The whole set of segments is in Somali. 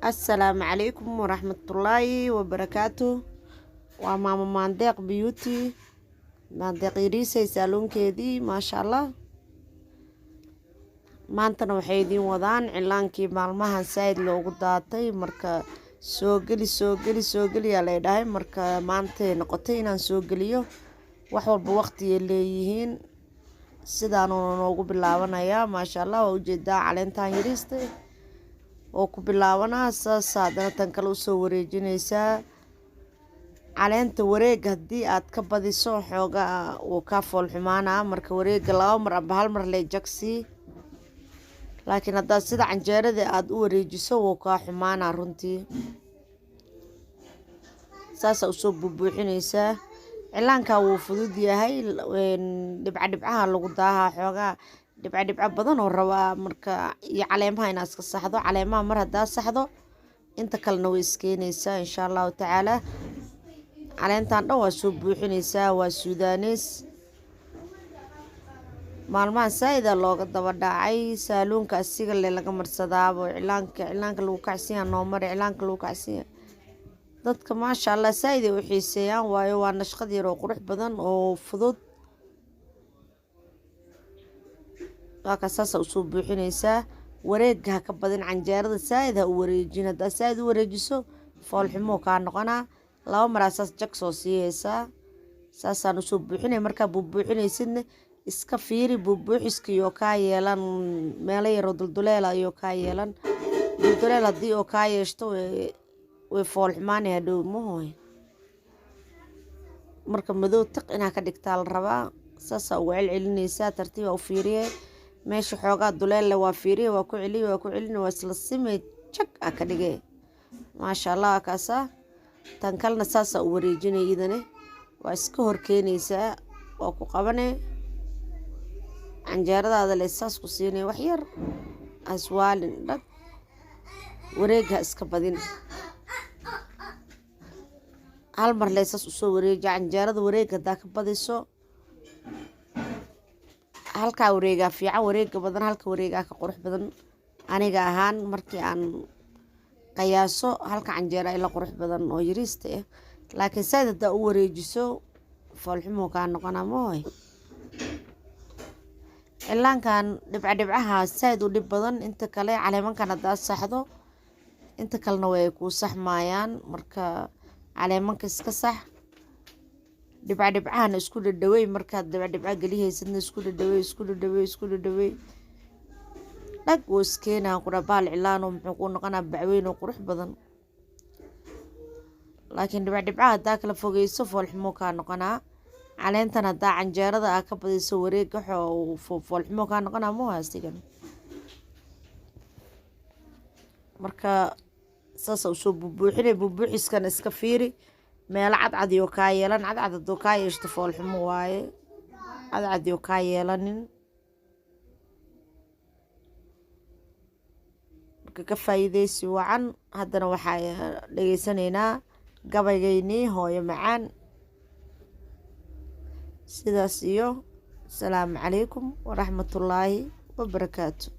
السلام عليكم ورحمة الله وبركاته. وماما مانديق بيوتي مانديق يريسي سالون كيدي ما شاء الله. maantana waxay idiin wadaan cilaankii maalmahan saaid loogu daatay marka soo geli yaa leedahay marka maanta noqotay inaan soo geliyo wax walba waqti ay leeyihiin sidaan noogu bilaabanayaa maasha Allah waa ujeedaa caleentan yariista oo ku bilaabanaa saas haddana tan kale usoo wareejinaysaa caleenta wareeg haddii aad ka badiso xoogaa uu ka fool xumaanaa marka wareega 2 mar amba 1 mar lee jagsi laakiin haddaad sida canjeerada aad u wareejiso wuu kaa xumaanaa runtii saasa usoo buubuuxinaysaa cilaanka wuu fudud yahay dhibcaha lagu daahaa xoogaa dhibca badan oo rabaa marka iyo caleemaha inaad iska saxdo caleemaha mar haddaad saxdo inta kalena way iskeenaysaa insha allahu tacaala caleentan dhan waa soo buuxinaysaa waa suudaaneys maalmahan saaida looga daba dhacay saaluunka asiga le laga marsadaabo cilaanka lagu kacsiyaa noo mare cilaanka lagu kacsiyaa dadka maasha Allah saaid ay u xiiseeyaan waayo waa nashqad yar oo qurux badan oo fudud waaka saasa usoo buuxinaysaa wareegga ka badan canjeerada saaid ha u wareejin haddaa saaid u wareejiso foolxumo kaa noqonaa 2 mar asaas jag soo siiyeysaa saasaan usoo buuxinay markaa buubuuxinaysidna iska fiiri buubuuxiska iyo kaa yeelan meelo yar oo dulduleela iyo kaa yeelan dulduleel haddii oo kaa yeeshto way fool xumaanay hadhow mahoy marka madow tiq inaa ka dhigtaa la rabaa saasa ugu celcelinaysaa tartiiba u fiiriye meesha xoogaa duleelle waa fiiriye waa ku celin waa isla simay jag a ka dhige maasha Allah kaasa tan kalena saasa u wareejinay idane waa iska horkeenaysaa waa ku qabanay canjeeradaada la isaas ku siinay wax yar aswaalin dhag wareegha iska badin hal mar la isaas usoo wareeji canjeerada wareeg haddaa ka badiso halkaa wareegaa fiican wareega badan halka wareegaa ka qurux badan aniga ahaan markii aan qiyaaso halka canjeera ila qurux badan oo yariista ah laakiin saaid haddaa u wareejiso foolxumo kaa noqonaa mooy cilaankan dhibcaha saaid u dhib badan inta kale caleemankan haddaad saxdo inta kalena way kuu saxmayaan marka caleemanka iska sax dhibcahana isku dhadhawey markaad dhibca gelihaysadna isku dhadhawey dhag wuu iskeenaa qurabaal cilaan oo muxuu kuu noqonaa bacweyn oo qurux badan laakiin dhibcaha haddaa kala fogeyso foolxumo kaa noqonaa caleentan haddaa canjeerada aa ka badiso wareega foolxumo kaa noqonaa muhaasigan marka saasa usoo buubuuxinay buubuuxiskan iska fiiri meelo cadcad iyo kaa yeelan cadcad hadduu kaa yeeshto foolxumo waaye cadcad iyo kaa yeelanin marka ka faa'iidaysi wacan haddana waxaa dhageysanaynaa gabaygaynii hooyo macaan sidaas iyo asalaamu calaykum waraxmatullaahi wabarakaatu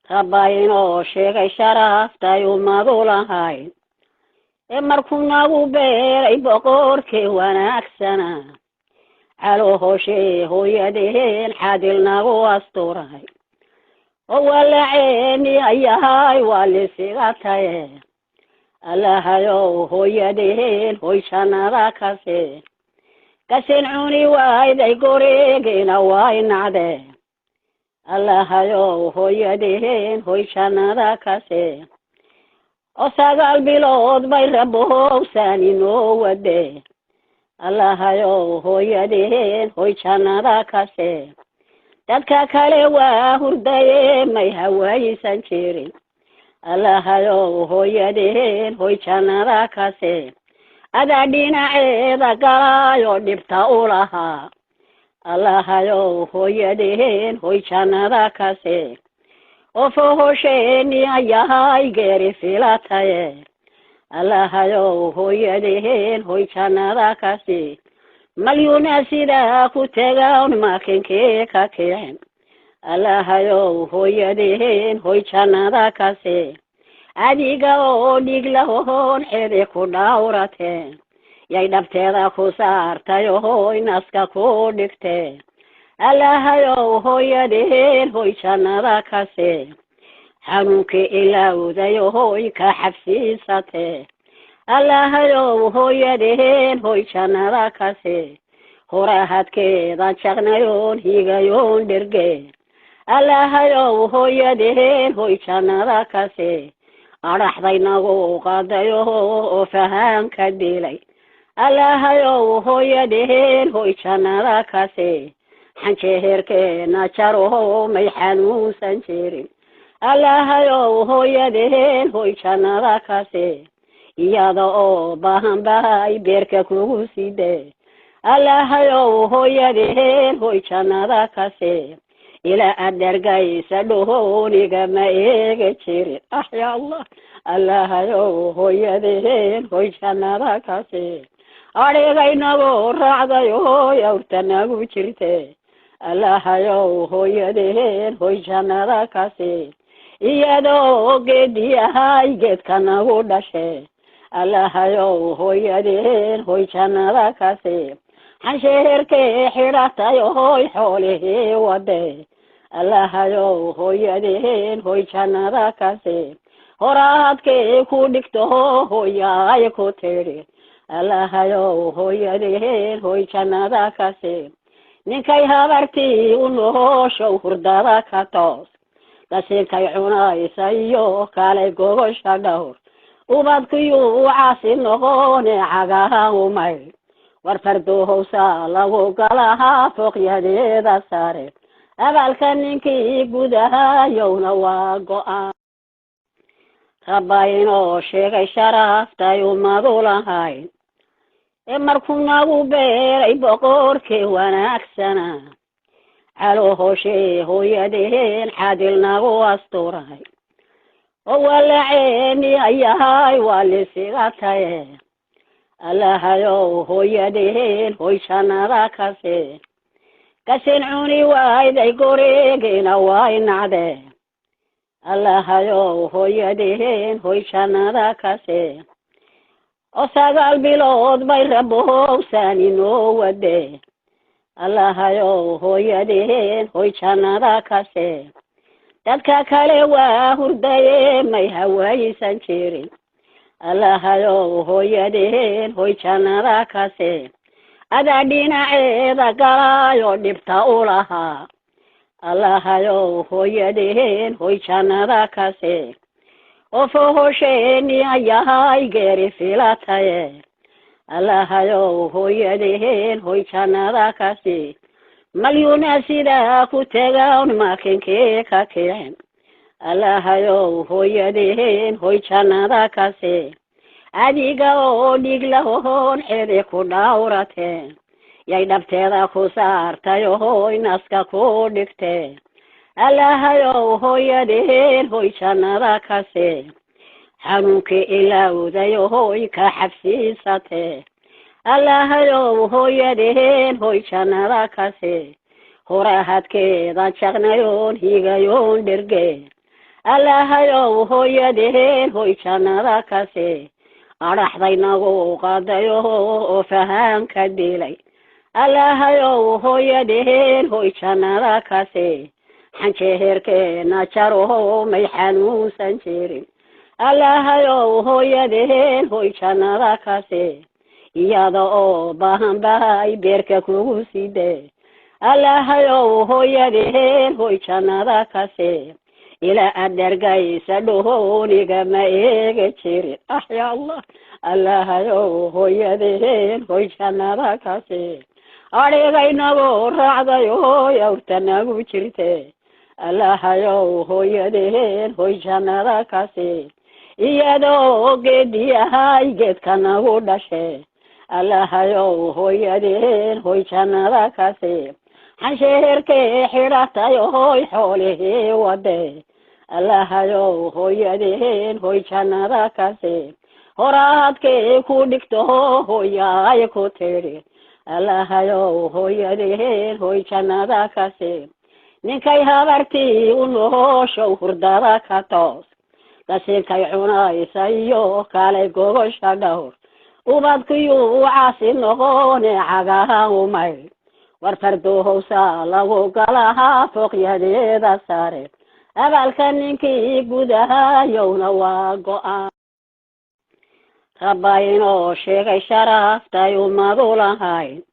rabbaynoo sheegay sharaftay umadu lahayd ee markuu nagu beeray boqorkii wanaagsana calo hoshee hooyadeen xadil nagu asturay oo wala ceemi ayahay waa lisiga taye allahayow hooyadeen hoy jannada kasen cuni waayday goreegina way nacdeen allahayow hooyadeen hoy jannada oo 9 bilood bay rabowsan inoo wadeen allahayow hooyadeen hoy jannada dadka kale waa hurdaye may hawaysan jirin allahayow hooyadeen hoy jannada adaa dhinaceeda galaayo dhibta u lahaa allahayow hooyadeen hoy jannada oo fohosheeni ayahay geeri filataye allahayow hooyadeen hoy jannada malyuuna sidaa ku tegaan makinkee ka kicin allahayow hooyadeen hoy jannada kase adiga oo dhig lahoon xidi ku dhawrateen yay dhabteeda ku saartay hoy naska ku dhigtee allahayow hooyadeen hoy jannada kase xanuunkii ilowday hoy ka xabsiisatee allahayow hooyadeen hoy jannada kase horahadkeeda jaqnayoon higayoon dherge allahayow hooyadeen hoy jannada kase adhaxdaynagu qadayo oo fahaanka dilay allahayow hooyadeen hoy jannada kase xanjeherkeena jaroho may xanuunsan jirin allahayow hooyadeen hoy jannada kase iyada oo baahan bahay beerka kugu sidee allahayow hooyadeen hoy jannada kase ilaa adargaysa dhooniga ma eega jirin ya allah allahayow hooyadeen hoy jannada kase adhigaynagu raacday hoy awrtanagu jirte allahayow hooyadeen hoy jannada kase iyadoo geediyahay geedkanagu dhashe allahayow hooyadeen hoy jannada kase xansheerkee xidhatay hoy xoolihii wade allahayow hooyadeen hoy jannada kase horaadkee ku dhigto hoyaay ku tidhi allahayow hooyadeen hoy jannada kase ninkay habartii u nooshow hurdada ka toos qashinkay cunaysa iyo kalay gogosha dhowr ubadkiyuu caasi noqone cagahan umay war fardoohowsa lagu galahaa fooqyadeeda sare abaalka ninkii gudahayowna waa go-aan rabba inoo sheegay sharaftay umadu lahayn markuu nagu beeray boqorkii wanaagsana caloohoshee hooyadeen xadil nagu asturay oo walaceeni ayahay waa lisiga taye allahayow hooyadeen hoy jannada kase kasin cuni wayday goreegina way nacdee allahayow hooyadeen hoy jannada kase oo 9 bilood bay rabowsan inoo wade allahayow hooyadeen hoy jannada kase dadka kale waa hurdaye may hawaysan jirin allahayow hooyadeen hoy jannada kase adaa dhinaceeda galaayo dhibta u lahaa allahayow hooyadeen hoy jannada kase oo fohosheeni ayahay geeri filataye allahayow hooyadeen hoy jannada kase malyuuna sidaa ku tegaan makinkii ka kicin allahayow hooyadeen hoy jannada kase adiga oo dhig lahoon xidi ku dhawrateen yay dhabteeda ku saartay hoy naska ku dhigtee allahayow hooyadeen hoy jannada kase xanuunkii ilowday hoy ka xabsiisatee allahayow hooyadeen hoy jannada kase horahadkeeda jaqnayoon higayoon dherge allahayow hooyadeen hoy jannada kase adhaxdaynagu qadayo oo fahaanka dilay allahayow hooyadeen hoy jannada kase xanjeherkeena jaroho may xanuunsan jirin allahayow hooyadeen hoy jannada kase iyada oo baahan bahay beerka kugu sidee allahayow hooyadeen hoy jannada kase ilaa adargaysa dhooniga ma eega jirin ya allah allahayow hooyadeen hoy jannada kase adhigaynagu raacday hoy awrtanagu jirte allahayow hooyadeen hoy jannada kase iyadoo geediyahay geedkanagu dhashe allahayow hooyadeen hoy jannada kase xansheerkee xidhatay hoy xoolihii wade allahayow hooyadeen hoy jannada kase horaadkee ku dhigto hoyaay ku tidhi allahayow hooyadeen hoy jannada kase ninkay habartii u nooshow hurdada ka toos qashinkay cunaysa iyo kale gogosha dhowr ubadkuyuu caasi noqone cagaha umay war fardohowsa lagu galahaa fooqyadeeda sare abaalka ninkii gudahayowna waa go-aan rabba inoo sheegay sharaftay umadu lahayd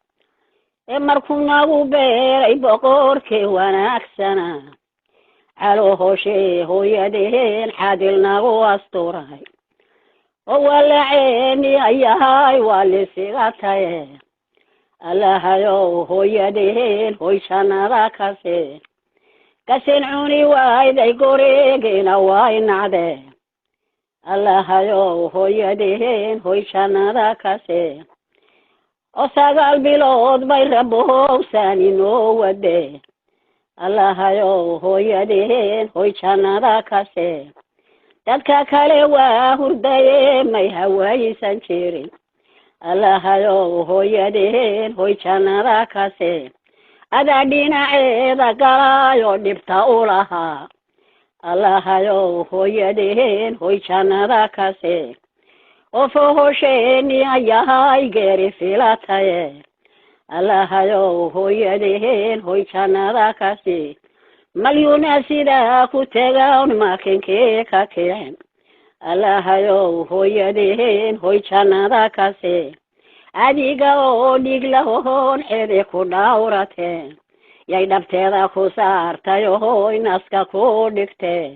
ee markuu nagu beeray boqorkii wanaagsana caloohoshee hooyadeen xadil nagu asturay oo walaceeni ayahay waa lisiga taye allahayow hooyadeen hoy jannada kase kasin cuni wayday goreegina way nacdeen allahayow hooyadeen hoy jannada kase oo 9 bilood bay rabowsan inoo wade allahayow hooyadeen hoy jannada kase dadka kale waa hurdaye may hawaysan jirin allahayow hooyadeen hoy jannada kase adaa dhinaceeda galaayo dhibta u lahaa allahayow hooyadeen hoy jannada kase oo fohosheeni ayahay geeri filataye allahayow hooyadeen hoy jannada kase malyuuna sidaa ku tegaan makinkee ka kicin allahayow hooyadeen hoy jannada kase adiga oo dhig lahoon xede ku dhawrateen yay dhabteeda ku saartay hoy naska ku dhigteen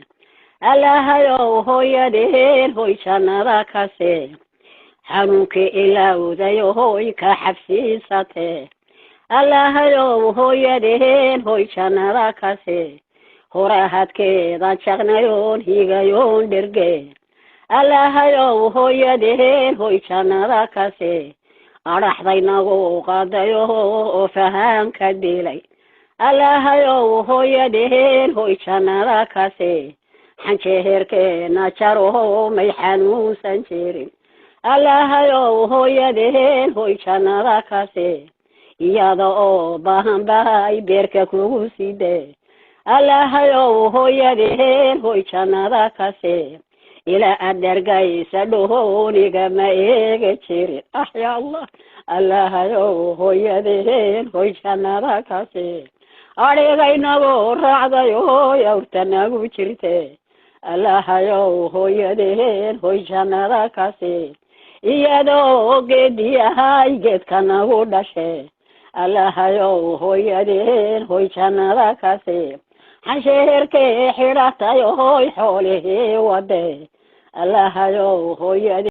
allahayow hooyadeen hoy jannada kase xanuunkii ilowday hoy ka xabsiisatee allahayow hooyadeen hoy jannada kase horahadkeeda jaqnayoon higayoon dherge allahayow hooyadeen hoy jannada kase adhaxday nagu qadayo oo fahaanka dilay allahayow hooyadeen hoy jannada kase xanjeherkeena jaroho may xanuunsan jirin allahayow hooyadeen hoy jannada kase iyada oo baahan bahay beerka kugu sidee allahayow hooyadeen hoy jannada kase ilaa adargaysa dhooniga ma eega jirin ya allah allahayow hooyadeen hoy jannada kase adhigaynago raacday hoy awrta nagu jirte allahayow hooyadeen hoy jannada kase iyadoo geediyahay geedka nagu dhashe allahayow hooyadeen hoy jannada kase xansheerkee xidhatay hoy xoolihii wade allahayow hooyadeen